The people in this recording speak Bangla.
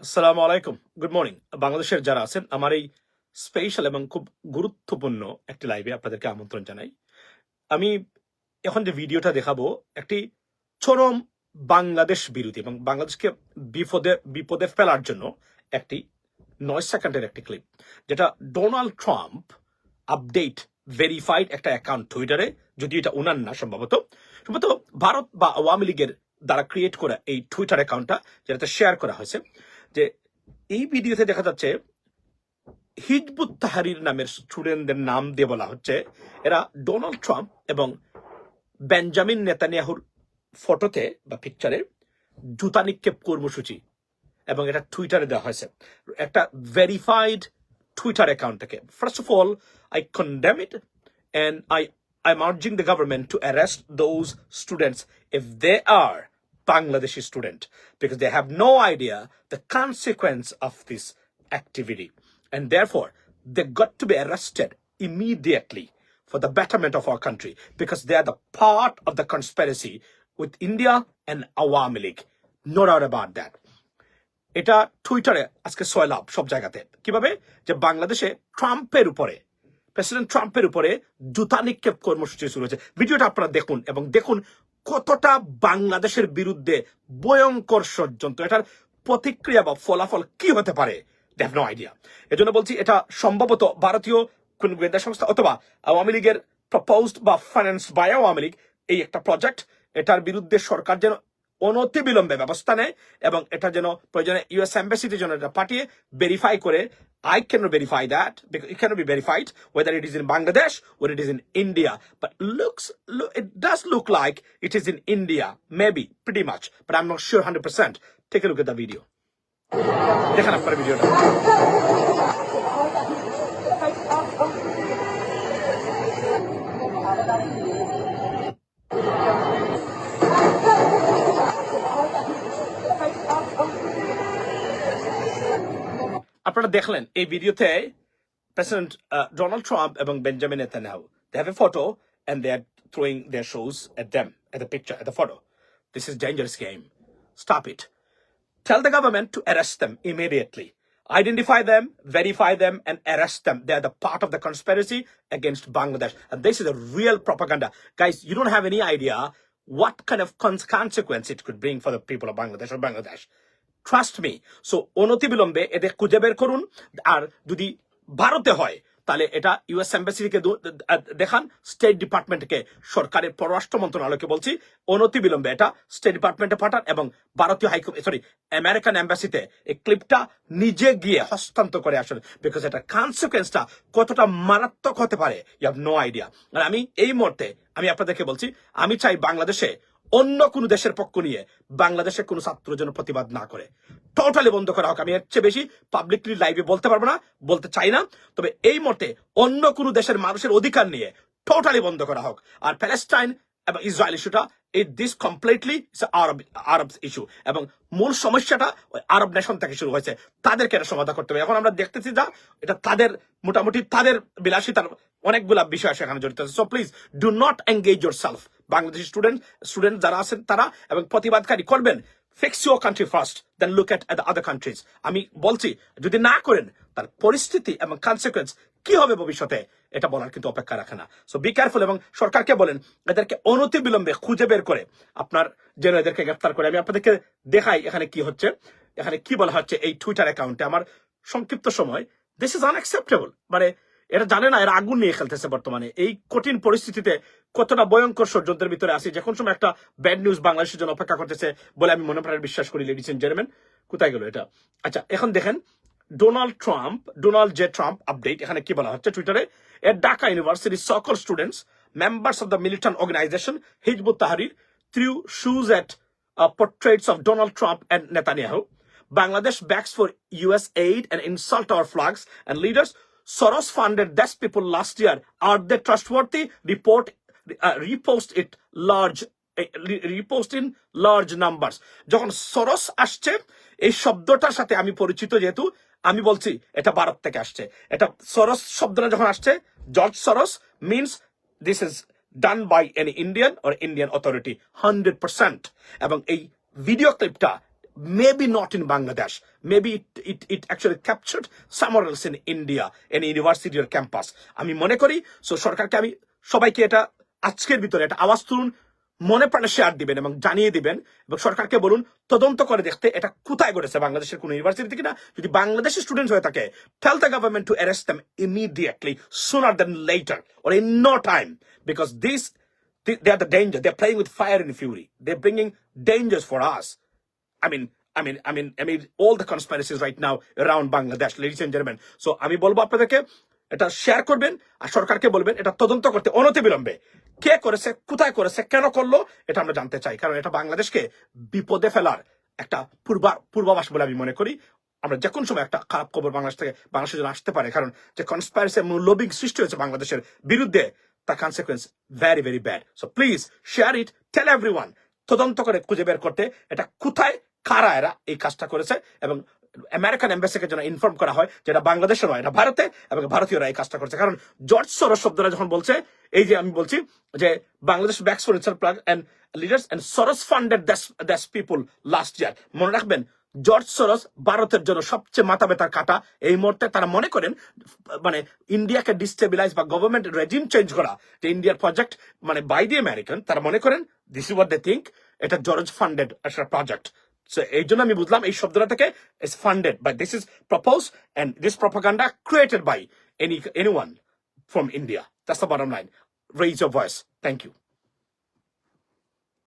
আসসালামু আলাইকুম, গুড মর্নিং। বাংলাদেশের যারা আছেন, আমার এই স্পেশাল এবং খুব গুরুত্বপূর্ণ একটি লাইভে আপনাদেরকে আমন্ত্রণ জানাই। আমি এখন যে ভিডিওটা দেখাবো একটি চরম বাংলাদেশ বিরোধী এবং বাংলাদেশকে বিপদে বিপদে ফেলার জন্য একটি 9 সেকেন্ডের একটি ক্লিপ, যেটা ডোনাল্ড ট্রাম্প আপডেট ভেরিফাইড একটা অ্যাকাউন্ট টুইটারে, যদি এটা উনার না, সম্ভবত ভারত বা আওয়ামী লীগের দ্বারা ক্রিয়েট করা এই টুইটার অ্যাকাউন্টটা, যেটাতে শেয়ার করা হয়েছে। যে এই ভিডিওতে দেখা যাচ্ছে হিজবুত তাহরির নামের স্টুডেন্টদের নাম দিয়ে বলা হচ্ছে এরা ডোনাল্ড ট্রাম্প এবং বেঞ্জামিন নেতানিয়াহুর ফটোতে বা পিকচারে জুতা নিক্ষেপ কর্মসূচি, এবং এটা টুইটারে দেওয়া হয়েছে একটা ভেরিফাইড টুইটার অ্যাকাউন্ট থেকে। First of all, I condemn it and I'm urging the government to arrest those students if they are Bangladeshi student, because they have no idea the consequence of this activity, and therefore they got to be arrested immediately for the betterment of our country, because they are the part of the conspiracy with India and Awami League. No doubt about that. এটা টুইটারে আজকে সয়লাভ সব জায়গাতে। কিভাবে? যে বাংলাদেশে ট্রাম্পের উপরে, প্রেসিডেন্ট ট্রাম্পের উপরে জুতা নিক্ষেপ কর্মসূচি শুরু হয়েছে। ভিডিওটা আপনারা দেখুন এবং দেখুন কতটা বাংলাদেশের বিরুদ্ধে ভয়ঙ্কর ষড়যন্ত্র, এটার প্রতিক্রিয়া বা ফলাফল কি হতে পারে। They have no idea. এজন্য বলছি, এটা সম্ভবত ভারতীয় কোন গোয়েন্দা সংস্থা অথবা আওয়ামী লীগের প্রপোজড বা ফাইন্যান্স বাই আওয়ামী লীগ এই একটা প্রজেক্ট। এটার বিরুদ্ধে সরকার যেন অনতিবিলম্বে ব্যবস্থা নেয় এবং এটা যেন প্রয়োজনে ইউএস এম্বাসিতে যেন এটা পাঠিয়ে ভেরিফাই করে। I cannot verify that because it cannot be verified whether it is in Bangladesh or it is in India. But it does look like it is in India, maybe, pretty much. But I'm not sure 100%. Take a look at the video. দেখেন আপনার ভিডিওটা। আপনারা দেখলেন এই ভিডিওতে প্রেসিডেন্ট ডোনাল্ড ট্রাম্প এবং Benjamin Netanyahu, they have a photo and they are throwing their shoes at them, at the picture, at the photo. This is dangerous game. Stop it. Tell the government to arrest them immediately. Identify them, verify them, and arrest them. They are the part of the conspiracy against Bangladesh. And this is a real propaganda. Guys, you don't have any idea what kind of consequence it could bring for the people of Bangladesh or Bangladesh. Trust me. So অনতিবিলম্বে এদের খুঁজে বের করুন। আর যদি ভারতে হয় তাহলে এটা ইউএস এম্বাসিকে দেখান, স্টেট ডিপার্টমেন্টকে, সরকারের পররাষ্ট্র মন্ত্রণালয়কে বলছি অনতিবিলম্বে এটা স্টেট ডিপার্টমেন্টে পাঠান এবং ভারতীয় আমেরিকান এম্বাসিতে এই ক্লিপটা নিজে গিয়ে হস্তান্তর করে আসুন। বিকজ এটা কনসিকুয়েন্সটা কতটা মারাত্মক হতে পারে, ইউ হ্যাভ নো আইডিয়া। আর আমি এই মুহূর্তে আমি আপনাদেরকে বলছি, আমি চাই বাংলাদেশে অন্য কোন দেশের পক্ষ নিয়ে বাংলাদেশের কোন ছাত্র যেন প্রতিবাদ না করে, টোটালি বন্ধ করা হোক। আমি এর চেয়ে বেশি পাবলিকলি লাইভে বলতে পারবো না, বলতে চাই না। তবে এই মুহূর্তে অন্য কোন দেশের মানুষের অধিকার নিয়ে টোটালি বন্ধ করা হোক। আর প্যালেস্টাইন এবং ইসরায়েল ইস্যুটা দিস কমপ্লিটলি আরব ইস্যু, এবং মূল সমস্যাটা ওই আরব নেশন থেকে শুরু হয়েছে, তাদেরকে এটা সমাধান করতে হবে। এখন আমরা দেখতেছি যা এটা তাদের মোটামুটি তাদের বিলাসিতার অনেকগুলা বিষয় সেখানে জড়িত আছে। So please do not engage yourself. Bangladeshi student যারা আছেন তারা এবং প্রতিবাদকারী করবেন, fix your country first, then look at the other countries. আমি বলছি যদি না করেন তার পরিস্থিতি এবং কনসিকুয়েন্স কি হবে ভবিষ্যতে, এটা বলার কিন্তু অপেক্ষা রাখে না। সো বি কেয়ারফুল, এবং সরকারকে বলেন এদেরকে অনতিবিলম্বে খুঁজে বের করে আপনার যেন এদেরকে গ্রেফতার করে। আমি আপনাদেরকে দেখাই এখানে কি হচ্ছে, এখানে কি বলা হচ্ছে এই টুইটার অ্যাকাউন্টে। আমার সংক্ষিপ্ত সময়, দিস ইজ আনএক্সেপ্টেবল। মানে এটা জানে না এরা আগুন নিয়ে খেলতেছে বর্তমানে এই কঠিন পরিস্থিতিতে, কতটা ভয়ঙ্কর ষড়যন্ত্রের ভিতরে আছি। যখন সময় একটা ব্যাড নিউজ বাংলাদেশের জন্য অপেক্ষা করতেছে বলে আমি মনে প্রাণে বিশ্বাস করি। লেডিস এন্ড জেন্টলম্যান, কোথায় গেল এটা? আচ্ছা, এখন দেখেন ডোনাল্ড জে ট্রাম্প আপডেট। এখানে কি বলা হচ্ছে টুইটারে, এট ঢাকা ইউনিভার্সিটি সকল students members of the militant organization Hizbut Tahrir threw shoes at portraits of Donald Trump and Netanyahu. Bangladesh begs for US aid and insult our flags and leaders. Soros funded these people last year. Are they trustworthy? Repost in large numbers. যখন সরস আসছে, এই শব্দটার সাথে আমি পরিচিত, যেহেতু আমি বলছি এটা ভারত থেকে আসছে। এটা সরস শব্দটা যখন আসছে, জর্জ সরস means this is done by any Indian or Indian authority 100%. এবং এই ভিডিও ক্লিপটা maybe not in Bangladesh. Maybe it actually captured somewhere else in India, in a university or campus. আমি মনে করি সো সরকারকে আমি সবাইকে এটা আজকের ভিতরে একটা আওয়াজ তুলুন, মনে প্রাণে শেয়ার দিবেন এবং জানিয়ে দিবেন এবং সরকারকে বলুন তদন্ত করে দেখতে এটা কোথায় ঘটেছে, বাংলাদেশের কোন ইউনিভার্সিটি কিনা। যদি বাংলাদেশের স্টুডেন্টস হয়ে থাকে, tell the government to arrest them immediately, sooner than later, or in no time, because they are the danger. They're playing with fire and fury. They're bringing dangers for us. I mean, all the conspiracies right now around Bangladesh, ladies and gentlemen. So, আমি বলবো আপনাদেরকে এটা শেয়ার করবেন আর সরকারকে বলবেন এটা তদন্ত করতে অনতিবিলম্বে। কে করেছে, কোথায় করেছে, কেন করলো, এটা আমরা জানতে চাই। কারণ এটা বাংলাদেশকে বিপদে ফেলার একটা পূর্বাভাস বলে আমি মনে করি। আমরা যে কোনো সময় একটা খারাপ খবর বাংলাদেশের জন্য আসতে পারে। কারণ যে কনস্পাইরেসি এবং লবিং সৃষ্টি হয়েছে বাংলাদেশের বিরুদ্ধে, তার consequence very very bad. So please share it, tell everyone, তদন্ত করে খুঁজে বের করতে এটা কোথায়, কারা এরা এই কাজটা করেছে, এবং আমেরিকান এম্বাসিকে যেন ইনফর্ম করা হয় যেটা বাংলাদেশে নয়, এটা ভারতে, এবং ভারতীয়রা এই কাজটা করছে। কারণ জর্জ সরোস শব্দটা যখন বলছে, এই যে আমি বলছি যে Bangladesh backs for itself and leaders and Soros funded that's people last year. মনে রাখবেন, জর্জ সরোস ভারতের জন্য সবচেয়ে মাথা ব্যথার কাটা এই মুহূর্তে। তারা মনে করেন মানে ইন্ডিয়াকে ডিস্টেবিলাইজ বা গভর্নমেন্ট রেজিম চেঞ্জ করা, যে ইন্ডিয়ার প্রজেক্ট মানে বাই দি আমেরিকান, তারা মনে করেন this is what they think, এটা জর্জ ফান্ডেড একটা প্রজেক্ট। So, এই জন্য আমি বুঝলাম এই শব্দটা থেকে is funded, but this is proposed and this propaganda created by anyone from India. That's the bottom line. Raise your voice. Thank you.